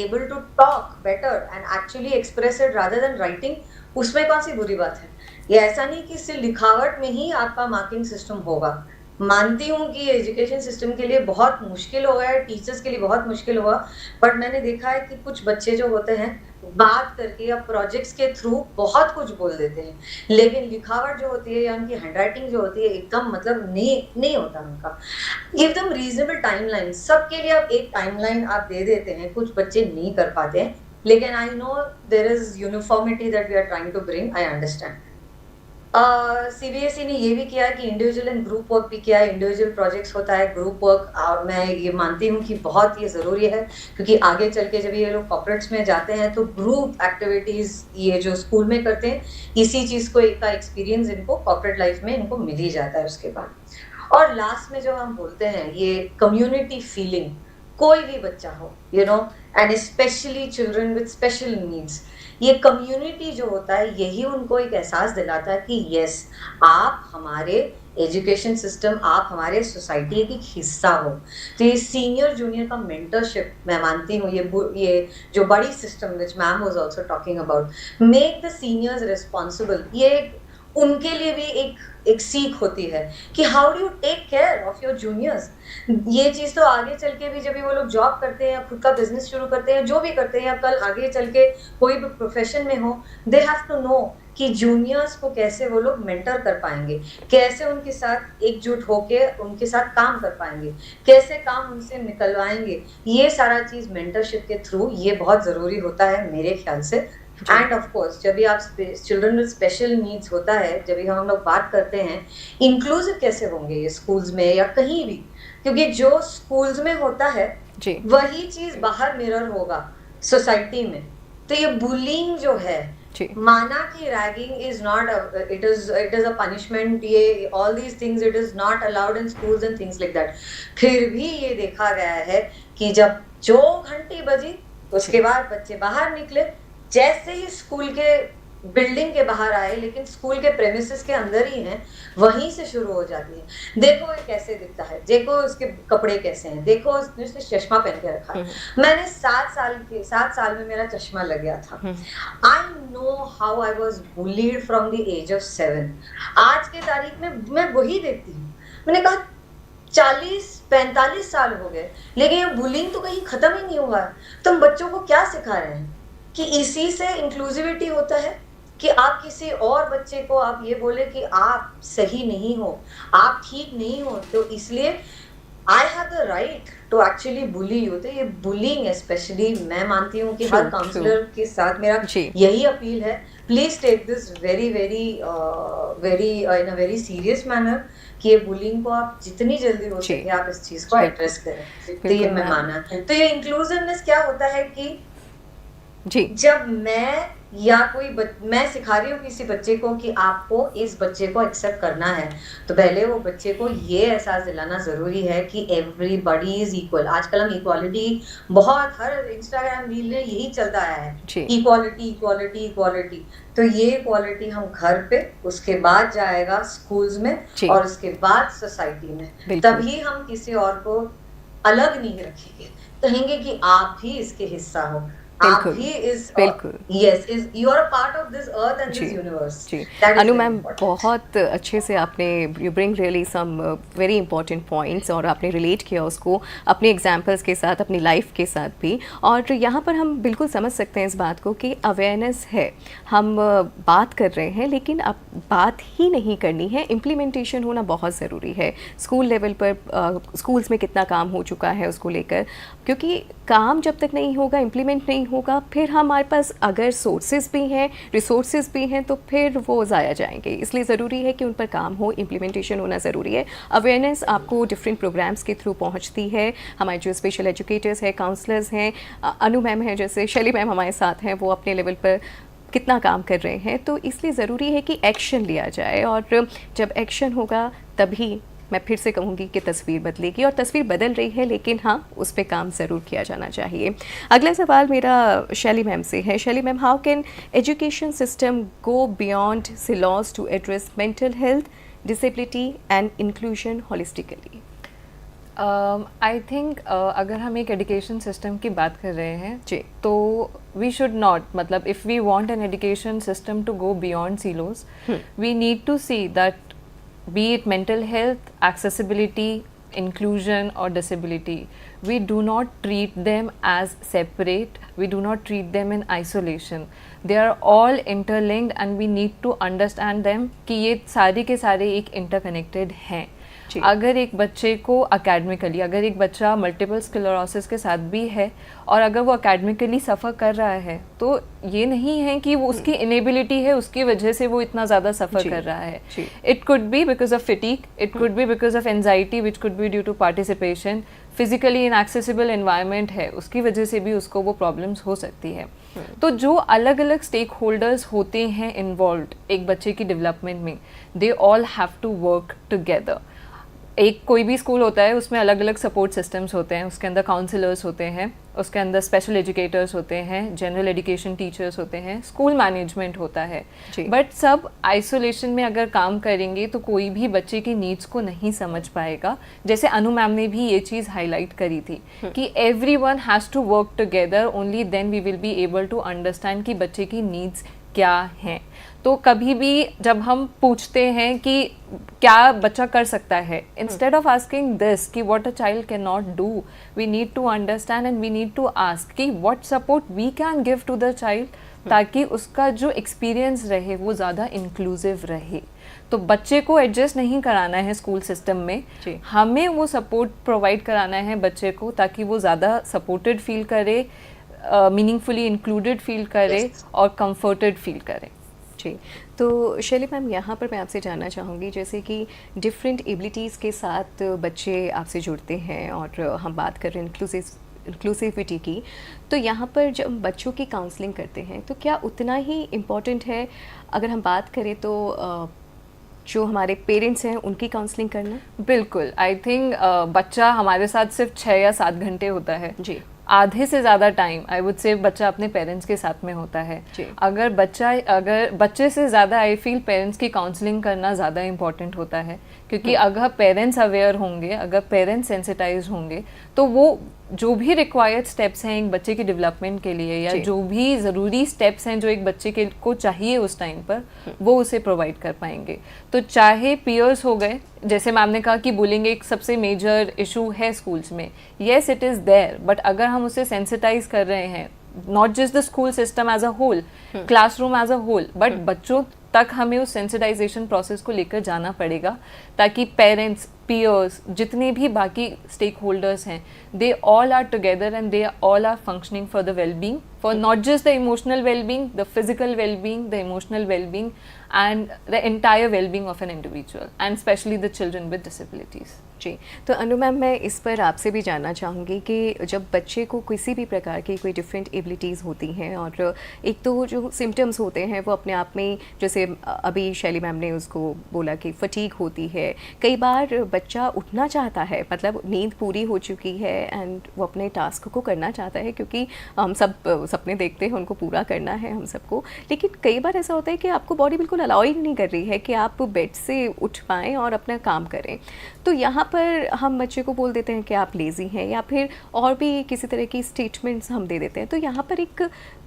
able to talk better and actually express it rather than writing, उसमें कौन सी बुरी बात है? ये ऐसा नहीं कि सिर्फ लिखावट में ही आपका मार्किंग सिस्टम होगा। मानती हूँ कि एजुकेशन सिस्टम के लिए बहुत मुश्किल हो गया है, टीचर्स के लिए बहुत मुश्किल हुआ, बट मैंने देखा है कि कुछ बच्चे जो होते हैं बात करके या प्रोजेक्ट्स के थ्रू बहुत कुछ बोल देते हैं, लेकिन लिखावट जो होती है या उनकी हैंडराइटिंग जो होती है एकदम मतलब नहीं होता उनका। एकदम रीजनेबल टाइमलाइन, सबके लिए आप एक टाइमलाइन आप दे देते हैं, कुछ बच्चे नहीं कर पाते हैं, लेकिन I know there is uniformity that we are trying to bring, I understand. CBSE ने ये भी किया कि इंडिविजुअल एंड ग्रुप वर्क भी किया है, इंडिविजुअल प्रोजेक्ट्स होता है, ग्रुप वर्क, और मैं ये मानती हूँ कि बहुत ये ज़रूरी है, क्योंकि आगे चल के जब ये लोग कॉर्पोरेट्स में जाते हैं तो ग्रुप एक्टिविटीज़ ये जो स्कूल में करते हैं, इसी चीज़ को का एक्सपीरियंस इनको कॉर्पोरेट लाइफ में इनको मिल ही जाता है उसके बाद। और लास्ट में जो हम बोलते हैं ये कम्युनिटी फीलिंग, कोई भी बच्चा हो, you know, and specially children with special needs, ये कम्युनिटी जो होता है यही उनको एक एहसास दिलाता है कि यस, आप हमारे एजुकेशन सिस्टम, आप हमारे सोसाइटी का एक हिस्सा हो। तो ये सीनियर जूनियर का मेंटरशिप मैं मानती हूँ, ये जो बड़ी system which ma'am was also talking about, make the seniors responsible, ये उनके लिए भी एक सीख होती है कि how do you take care of your juniors. ये चीज़ तो आगे चल के भी जब भी वो लोग जॉब करते हैं या खुद का बिजनेस शुरू करते हैं, जो भी करते हैं, या कल आगे चल के कोई भी प्रोफेशन में हो, दे हैव टू नो कि जूनियर्स को कैसे वो लोग मेंटर कर पाएंगे, कैसे उनके साथ एकजुट होके उनके साथ काम कर पाएंगे, कैसे काम उनसे निकलवाएंगे। ये सारा चीज़ मेंटरशिप के थ्रू ये बहुत ज़रूरी होता है मेरे ख्याल से। एंड ऑफ कोर्स जब भी आप चिल्ड्रन विद स्पेशल नीड्स होता है, जब भी हम लोग बात करते हैं इंक्लूसिव कैसे होंगे ये स्कूल्स में या कहीं भी, क्योंकि जो स्कूल्स में होता है जी वही चीज बाहर मिरर होगा सोसाइटी में। तो ये बुलिंग जो है, जी माना कि ragging is not, it is a punishment, ये all these things it is not allowed in schools and things like that, फिर भी ये देखा गया है कि जब जो घंटी बजी उसके बाद बच्चे बाहर निकले, जैसे ही स्कूल के बिल्डिंग के बाहर आए, लेकिन स्कूल के प्रेमिसेस के अंदर ही हैं, वहीं से शुरू हो जाती है। देखो ये कैसे दिखता है, देखो उसके कपड़े कैसे हैं, देखो उसने चश्मा पहन के रखा है। मैंने 7 साल में मेरा चश्मा लग गया था। I know how I was bullied from the age of 7। आज के तारीख में मैं वही देखती हूँ। मैंने कहा 40-45 साल हो गए, लेकिन ये बुलिंग तो कहीं खत्म ही नहीं हुआ है। तुम बच्चों को क्या सिखा रहे हैं कि इसी से इंक्लूसिविटी होता है, कि आप किसी और बच्चे को आप ये बोले कि आप सही नहीं हो, आप ठीक नहीं हो, तो इसलिए I have the right to actually bully you. तो ये बुलिंग स्पेशली मैं मानती हूँ कि हर काउंसलर के साथ मेरा यही अपील है, please take this very very very in a very serious manner, कि ये बुलिंग को आप जितनी जल्दी हो सके आप इस चीज को एड्रेस करें। तो ये मैं माना। तो ये इंक्लूसिवनेस क्या होता है कि जी जब मैं सिखा रही हूँ किसी बच्चे को कि आपको इस बच्चे को एक्सेप्ट करना है, तो पहले वो बच्चे को ये एहसास दिलाना जरूरी है कि एवरीबॉडी इज इक्वल। आजकल हम इक्वालिटी बहुत, हर इंस्टाग्राम रील में यही चलता आया है, इक्वालिटी इक्वालिटी इक्वालिटी। तो ये इक्वालिटी हम घर पे, उसके बाद जाएगा स्कूल्स में, और उसके बाद सोसाइटी में। तभी हम किसी और को अलग नहीं रखेंगे, कहेंगे कि आप भी इसके हिस्सा हो, आप भी अनु मैम, बहुत अच्छे से आपने, you bring really some very important points, और आपने रिलेट किया उसको अपने एग्जांपल्स के साथ, अपनी लाइफ के साथ भी। और यहाँ पर हम बिल्कुल समझ सकते हैं इस बात को कि अवेयरनेस है, हम बात कर रहे हैं, लेकिन अब बात ही नहीं करनी है, इम्प्लीमेंटेशन होना बहुत ज़रूरी है। स्कूल लेवल पर स्कूल्स में कितना काम हो चुका है उसको लेकर, क्योंकि काम जब तक नहीं होगा, इम्प्लीमेंट नहीं होगा, फिर हमारे पास अगर सोर्सेज भी हैं, रिसोर्सेज भी हैं, तो फिर वो ज़ाया जाएंगे। इसलिए ज़रूरी है कि उन पर काम हो, इम्प्लीमेंटेशन होना ज़रूरी है। अवेयरनेस आपको डिफरेंट प्रोग्राम्स के थ्रू पहुंचती है। हमारे जो स्पेशल एजुकेटर्स हैं, काउंसलर्स हैं, अनु मैम हैं, जैसे शैली मैम हमारे साथ हैं, वो अपने लेवल पर कितना काम कर रहे हैं। तो इसलिए ज़रूरी है कि एक्शन लिया जाए, और जब एक्शन होगा तभी मैं फिर से कहूँगी कि तस्वीर बदलेगी, और तस्वीर बदल रही है, लेकिन हाँ, उस पर काम ज़रूर किया जाना चाहिए। अगला सवाल मेरा शैली मैम से है। Shaili ma'am, how can education system go beyond silos to address mental health, disability and inclusion holistically? I think अगर हम एक एजुकेशन सिस्टम की बात कर रहे हैं जी, तो वी शुड नॉट, मतलब if we want an education system to go beyond silos, we need to see that be it mental health, accessibility, inclusion or disability, we do not treat them as separate, we do not treat them in isolation, they are all interlinked and we need to understand them कि ये सारे के सारे एक interconnected हैं। अगर एक बच्चे को अकेडमिकली, अगर एक बच्चा मल्टीपल स्क्लेरोसिस के साथ भी है और अगर वो अकेडमिकली सफ़र कर रहा है, तो ये नहीं है कि वो उसकी इनेबिलिटी है, उसकी वजह से वो इतना ज़्यादा सफ़र कर रहा है। It could be because of fatigue, it could be because of anxiety, which could be due to participation, physically inaccessible environment है, उसकी वजह से भी उसको वो प्रॉब्लम्स हो सकती है। तो जो अलग अलग स्टेक होल्डर्स होते हैं इन्वॉल्व एक बच्चे की डेवलपमेंट में, they all have to work together. एक कोई भी स्कूल होता है, उसमें अलग अलग सपोर्ट सिस्टम्स होते हैं, उसके अंदर काउंसलर्स होते हैं, उसके अंदर स्पेशल एजुकेटर्स होते हैं, जनरल एजुकेशन टीचर्स होते हैं, स्कूल मैनेजमेंट होता है। बट सब आइसोलेशन में अगर काम करेंगे तो कोई भी बच्चे की नीड्स को नहीं समझ पाएगा। जैसे अनु मैम ने भी ये चीज़ हाईलाइट करी थी कि everyone has to work together, only then we will be able to understand कि बच्चे की नीड्स क्या हैं। तो कभी भी जब हम पूछते हैं कि क्या बच्चा कर सकता है, इंस्टेड ऑफ आस्किंग दिस कि what a child can not do, we need to understand and we need to ask कि what support we can give to the child, ताकि उसका जो एक्सपीरियंस रहे वो ज़्यादा इंक्लूसिव रहे। तो बच्चे को एडजस्ट नहीं कराना है स्कूल सिस्टम में, हमें वो सपोर्ट प्रोवाइड कराना है बच्चे को, ताकि वो ज़्यादा सपोर्टेड फील करे, मीनिंगफुली इंक्लूडेड फील करे और कंफर्टेड फील करे। जी, तो शैली मैम यहाँ पर मैं आपसे जानना चाहूँगी जैसे कि डिफरेंट एबिलिटीज़ के साथ बच्चे आपसे जुड़ते हैं और हम बात कर रहे हैं इंक्लूसिविटी की, तो यहाँ पर जब बच्चों की काउंसलिंग करते हैं तो क्या उतना ही इम्पोर्टेंट है अगर हम बात करें तो जो हमारे पेरेंट्स हैं उनकी काउंसलिंग करना? बिल्कुल, आई थिंक बच्चा हमारे साथ सिर्फ 6 या 7 घंटे होता है जी, आधे से ज़्यादा टाइम आई वुड से बच्चा अपने पेरेंट्स के साथ में होता है। जी। अगर बच्चे से ज़्यादा आई फील पेरेंट्स की काउंसलिंग करना ज़्यादा इम्पॉर्टेंट होता है, क्योंकि अगर पेरेंट्स अवेयर होंगे, अगर पेरेंट्स सेंसिटाइज होंगे, तो वो जो भी रिक्वायर्ड स्टेप्स हैं एक बच्चे की डेवलपमेंट के लिए या जी। जो भी ज़रूरी स्टेप्स हैं जो एक बच्चे के को चाहिए उस टाइम पर, वो उसे प्रोवाइड कर पाएंगे। तो चाहे पीयर्स हो गए, जैसे मैम ने कहा कि बुलिंग एक सबसे मेजर इशू है स्कूल्स में, yes it is there, but अगर हम उसे सेंसिटाइज कर रहे हैं, not just the school system as a whole, classroom as a whole, but बच्चों तक हमें उस सेंसिटाइजेशन प्रोसेस को लेकर जाना पड़ेगा, ताकि पेरेंट्स, पीयर्स, जितने भी बाकी स्टेक होल्डर्स हैं, they all are together and they all are functioning for the well-being, for not just the emotional well-being, the physical well-being, the emotional well-being and the entire well-being of an individual, and especially the children with disabilities. जी, तो अनु ma'am मैं इस पर आपसे भी जानना चाहूँगी कि जब बच्चे को किसी भी प्रकार की कोई डिफरेंट एबिलिटीज़ होती हैं और एक तो जो सिम्टम्स होते हैं वो अपने आप में, जैसे अभी शैली मैम ने उसको बोला कि फटीग होती है, कई बार बच्चा उठना चाहता है, मतलब नींद पूरी हो चुकी है एंड वो अपने टास्क को करना चाहता है, क्योंकि हम सब सपने देखते हैं, उनको पूरा करना है हम सबको, लेकिन कई बार ऐसा होता है कि आपको बॉडी बिल्कुल अलाउ ही नहीं कर रही है कि आप बेड से उठ पाएँ और अपना काम करें। तो यहाँ पर हम बच्चे को बोल देते हैं कि आप लेज़ी हैं, या फिर और भी किसी तरह की स्टेटमेंट्स हम दे देते हैं। तो यहाँ पर एक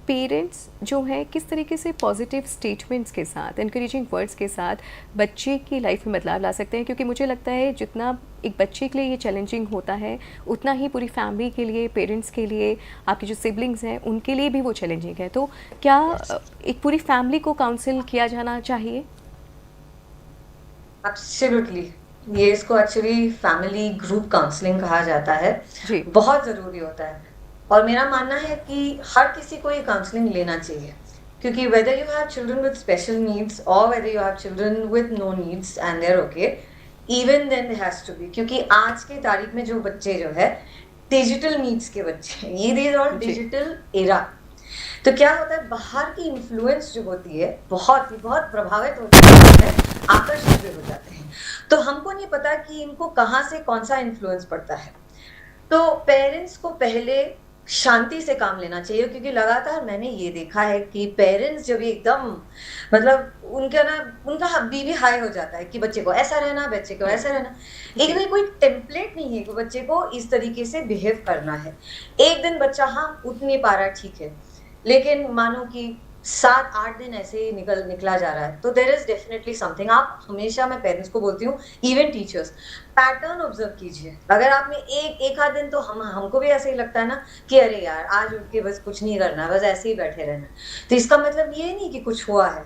पेरेंट्स जो है किस तरीके से पॉजिटिव स्टेटमेंट्स के साथ, एनकरेजिंग वर्ड्स के साथ बच्चे की लाइफ में बदलाव ला सकते हैं, क्योंकि मुझे लगता है जितना एक बच्चे के लिए ये चैलेंजिंग होता है, उतना ही पूरी फैमिली के लिए, पेरेंट्स के लिए, आपके जो सिबलिंग्स हैं उनके लिए भी वो चैलेंजिंग है। तो क्या एक पूरी फैमिली को काउंसिल किया जाना चाहिए? एब्सोल्युटली, ये इसको एक्चुअली फैमिली ग्रुप काउंसलिंग कहा जाता है। जी। बहुत ज़रूरी होता है और मेरा मानना है कि हर किसी को ये काउंसलिंग लेना चाहिए, क्योंकि whether you have children with special needs और whether you have children with no needs and they are okay, even then there has to be, क्योंकि आज के तारीख में जो बच्चे जो है डिजिटल नीड्स के बच्चे हैं, ये दीज आर डिजिटल एरा। तो क्या होता है, बाहर की इन्फ्लुएंस जो होती है बहुत प्रभावित होती है, आकर्षित भी हो जाते हैं। तो हमको नहीं पता कि इनको कहाँ से कौन सा इन्फ्लुएंस पड़ता है। तो पेरेंट्स को पहले शांति से काम लेना चाहिए, क्योंकि लगातार मैंने ये देखा है कि पेरेंट्स जब एकदम मतलब उनका बीबी हाई हो जाता है कि बच्चे को ऐसा रहना, बच्चे को ऐसा रहना, एकदम कोई टेम्पलेट नहीं है कि बच्चे को इस तरीके से बिहेव करना है। एक दिन बच्चा हाँ उठ नहीं पा रहा, ठीक है, लेकिन मानो कि 7-8 दिन ऐसे ही निकला जा रहा है, तो देयर इज डेफिनेटली समथिंग। आप हमेशा, मैं पेरेंट्स को बोलती हूँ, इवन टीचर्स, पैटर्न ऑब्जर्व कीजिए। अगर आपने एक आध दिन, तो हमको भी ऐसे ही लगता है ना कि अरे यार आज उठ के बस कुछ नहीं करना, बस ऐसे ही बैठे रहना, तो इसका मतलब ये नहीं कि कुछ हुआ है,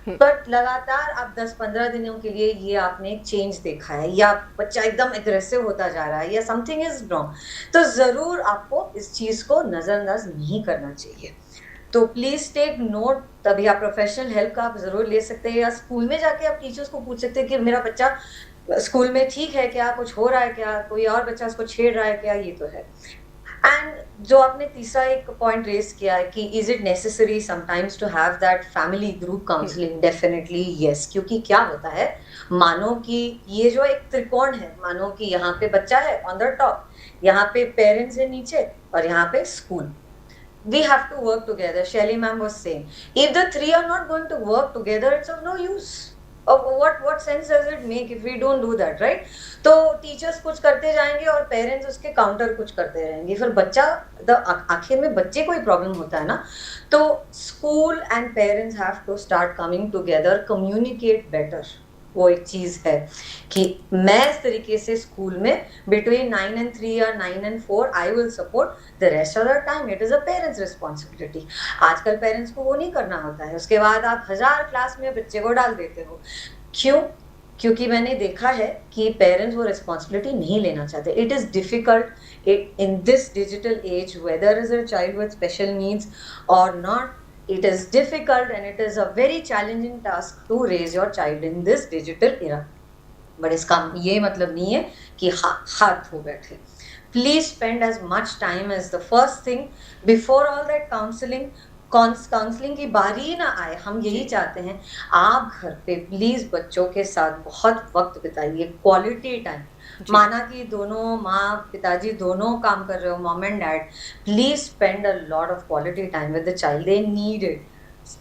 बट लगातार आप 10-15 दिनों के लिए ये आपने एक चेंज देखा है, या बच्चा एकदम एग्रेसिव होता जा रहा है, या समथिंग इज रॉन्ग, तो जरूर आपको इस चीज को नजरअंदाज नहीं करना चाहिए। तो प्लीज टेक नोट। तभी आप प्रोफेशनल हेल्प का आप जरूर ले सकते हैं, या स्कूल में जाके आप टीचर्स को पूछ सकते हैं कि मेरा बच्चा स्कूल में ठीक है क्या, कुछ हो रहा है क्या, कोई और बच्चा उसको छेड़ रहा है क्या, ये तो है। एंड जो आपने तीसरा एक पॉइंट रेज किया है कि is it necessary sometimes to have that family group counselling, definitely yes, क्योंकि क्या होता है, मानो कि ये जो एक त्रिकोण है, मानो कि यहाँ पे बच्चा है ऑन द टॉप, यहाँ पे पेरेंट्स है नीचे, और यहाँ पे school. We have to work together. Shelly ma'am was saying, if the three are not going to work together, it's of no use. What sense does it make if we don't do that, right? तो teachers कुछ करते जाएंगे और parents उसके counter कुछ करते रहेंगे, फिर बच्चा आखिर में बच्चे को ही प्रॉब्लम होता है ना। तो school and parents have to start coming together, communicate better. वो एक चीज है कि मैं इस तरीके से स्कूल में बिटवीन 9 and 3 या 9 and 4 I will support, the rest of the time it is a parents responsibility. आजकल पेरेंट्स को वो नहीं करना होता है, उसके बाद आप 1000 क्लास में बच्चे को डाल देते हो। क्यों? क्योंकि मैंने देखा है कि पेरेंट्स वो रिस्पॉन्सिबिलिटी नहीं लेना चाहते। It is difficult in this digital age, whether is a child with special needs और not, It is difficult and it is a very challenging task to raise your child in this digital era. But इसका ये मतलब नहीं है कि हाथ हो बैठे. Please spend as much time as the first thing before all that counselling. Counselling की बारी ही ना आए, हम यही चाहते हैं. आप घर पे प्लीज बच्चों के साथ बहुत वक्त बिताइए, क्वालिटी टाइम. माना कि दोनों माँ पिताजी दोनों काम कर रहे हो, mom and dad, please spend a lot of quality time with the child. They need it.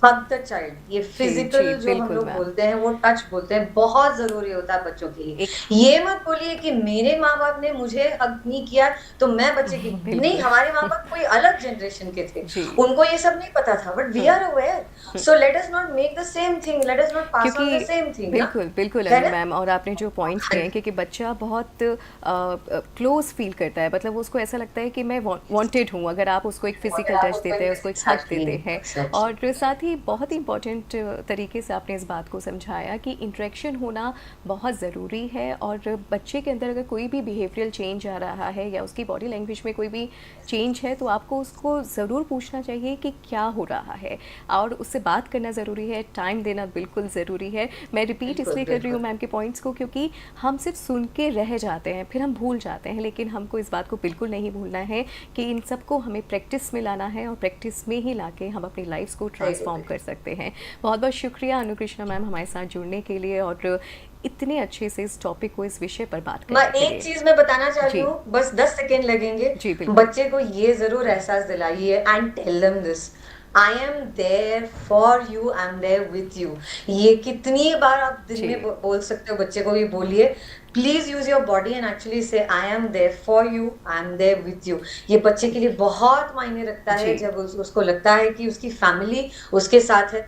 Hug the child. ये फिजिकल जो हम लोग बोलते हैं वो टच बोलते हैं, बहुत जरूरी होता है बच्चों के लिए. ये मत बोलिए कि मेरे माँ बाप ने मुझे हग नहीं किया तो मैं बच्चे की नहीं. हमारे माँ बाप कोई अलग जनरेशन के थे, उनको ये सब नहीं पता था, but we are aware. So let us not make the same thing, let us not pass on the same thing. बिल्कुल बिल्कुल मैम. और आपने जो पॉइंट्स किए क्योंकि बच्चा बहुत क्लोज फील करता है, मतलब उसको ऐसा लगता है कि मैं वांटेड हूँ अगर आप उसको एक फिजिकल टच देते हैं, उसको एक हक देते हैं. और साथ ही बहुत ही इम्पॉर्टेंट तरीके से आपने इस बात को समझाया कि इंटरेक्शन होना बहुत ज़रूरी है. और बच्चे के अंदर अगर कोई भी बिहेवियरल चेंज आ रहा है या उसकी बॉडी लैंग्वेज में कोई भी चेंज है तो आपको उसको ज़रूर पूछना चाहिए कि क्या हो रहा है, और उससे बात करना ज़रूरी है. टाइम देना बिल्कुल ज़रूरी है. मैं रिपीट इसलिए कर रही हूँ मैम के पॉइंट्स को क्योंकि हम सिर्फ सुन के रह जाते हैं, फिर हम भूल जाते हैं. लेकिन हमको इस बात को बिल्कुल नहीं भूलना है कि इन सबको हमें प्रैक्टिस में लाना है, और प्रैक्टिस में ही ला के हम अपनी लाइफ को ट्रांसफॉर्म कर सकते हैं. बहुत बहुत शुक्रिया अनुकृष्णा मैम हमारे साथ जुड़ने के लिए और इतने अच्छे से इस टॉपिक को, इस विषय पर बात करने के लिए. एक चीज मैं बताना चाहती हूँ, बस 10 सेकेंड लगेंगे. बच्चे को ये जरूर एहसास दिलाइए and tell them this, I am there for you, I am there with you. ये कितनी बार आप दिन में बोल सकते हो, बच्चे को भी बोलिए. Please use your body and actually say I am there for you, I am there with you. ये बच्चे के लिए बहुत मायने रखता है जब उसको लगता है कि उसकी फैमिली उसके साथ है.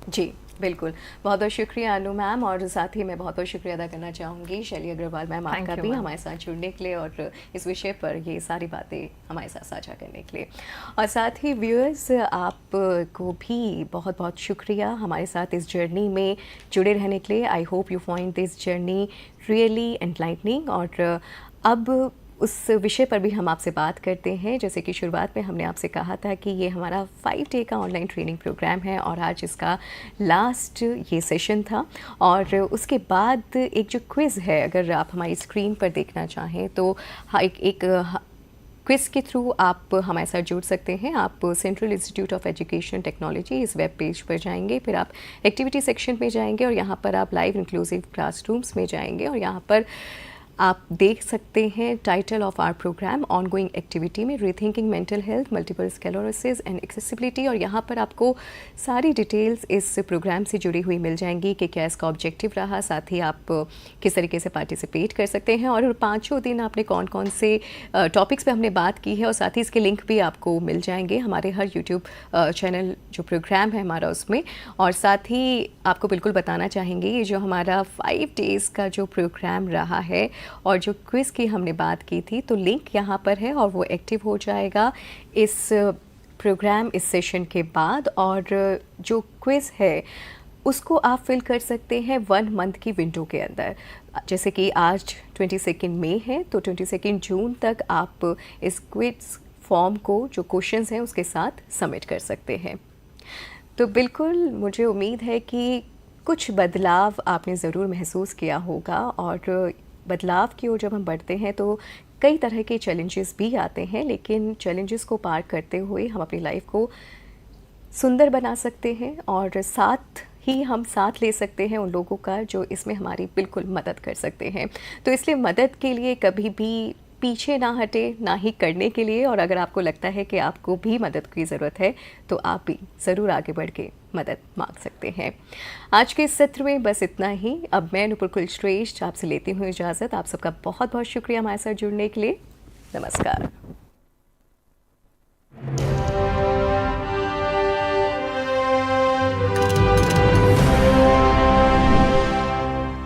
जी बिल्कुल. बहुत बहुत शुक्रिया अनु मैम. और साथ ही मैं बहुत बहुत शुक्रिया अदा करना चाहूँगी शैली अग्रवाल मैम आपका भी हमारे साथ जुड़ने के लिए और इस विषय पर ये सारी बातें हमारे साथ साझा करने के लिए. और साथ ही व्यूअर्स आपको भी बहुत बहुत शुक्रिया हमारे साथ इस जर्नी में जुड़े रहने के लिए. I hope you find this journey really enlightening. और अब उस विषय पर भी हम आपसे बात करते हैं. जैसे कि शुरुआत में हमने आपसे कहा था कि ये हमारा 5 डे का ऑनलाइन ट्रेनिंग प्रोग्राम है और आज इसका लास्ट ये सेशन था. और उसके बाद एक जो क्विज़ है, अगर आप हमारी स्क्रीन पर देखना चाहें तो एक क्विज़ के थ्रू आप हमारे साथ जुड़ सकते हैं. आप central institute of education technology इस वेब पेज पर जाएंगे, फिर आप एक्टिविटी सेक्शन में जाएंगे और यहाँ पर आप लाइव इंक्लूसिव क्लासरूम्स में जाएंगे और यहाँ पर आप देख सकते हैं title of our programme ongoing activity में rethinking mental health, multiple sclerosis and accessibility. और यहाँ पर आपको सारी डिटेल्स इस प्रोग्राम से जुड़ी हुई मिल जाएंगी कि क्या इसका ऑब्जेक्टिव रहा, साथ ही आप किस तरीके से पार्टिसिपेट कर सकते हैं और पाँचों दिन आपने कौन कौन से टॉपिक्स पे हमने बात की है. और साथ ही इसके लिंक भी आपको मिल जाएंगे हमारे हर यूट्यूब चैनल जो प्रोग्राम है हमारा उसमें. और साथ ही आपको बिल्कुल बताना चाहेंगे ये जो हमारा 5 डेज़ का जो प्रोग्राम रहा है और जो क्विज़ की हमने बात की थी तो लिंक यहाँ पर है और वो एक्टिव हो जाएगा इस प्रोग्राम इस सेशन के बाद. और जो क्विज़ है उसको आप फिल कर सकते हैं 1 मंथ की विंडो के अंदर. जैसे कि आज 22 मई है तो 22 जून तक आप इस क्विज़ फॉर्म को जो क्वेश्चंस हैं उसके साथ सबमिट कर सकते हैं. तो बिल्कुल मुझे उम्मीद है कि कुछ बदलाव आपने ज़रूर महसूस किया होगा. और बदलाव की ओर जब हम बढ़ते हैं तो कई तरह के चैलेंजेस भी आते हैं, लेकिन चैलेंजेस को पार करते हुए हम अपनी लाइफ को सुंदर बना सकते हैं और साथ ही हम साथ ले सकते हैं उन लोगों का जो इसमें हमारी बिल्कुल मदद कर सकते हैं. तो इसलिए मदद के लिए कभी भी पीछे ना हटे, ना ही करने के लिए. और अगर आपको लगता है कि आपको भी मदद की ज़रूरत है तो आप भी ज़रूर आगे बढ़ के मदद मांग सकते हैं. आज के इस सत्र में बस इतना ही. अब मैं नुपुर कुलश्रेष्ठ आपसे लेती हूँ इजाज़त. आप सबका बहुत बहुत शुक्रिया हमारे साथ जुड़ने के लिए. नमस्कार.